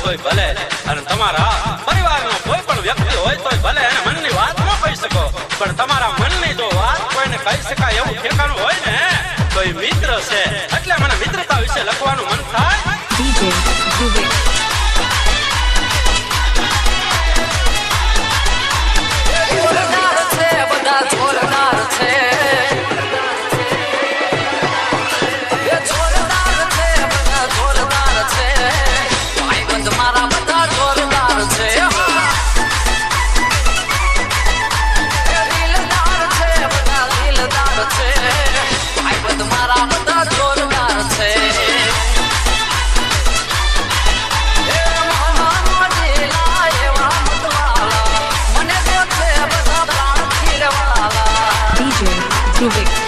તોય ભલે, અને તમારા પરિવારનો કોઈ પણ વ્યક્તિ હોય તોય ભલે એને મનની વાત ન કહી શકો, પણ તમારા મનની જો વાત કોઈને કહી શકાય એવું ઠેકાણું હોય ને તો એ મિત્ર છે. એટલે મને મિત્રતા વિશે લખવાનું મન થાય. DJ Dhruve. DJ Dhruve.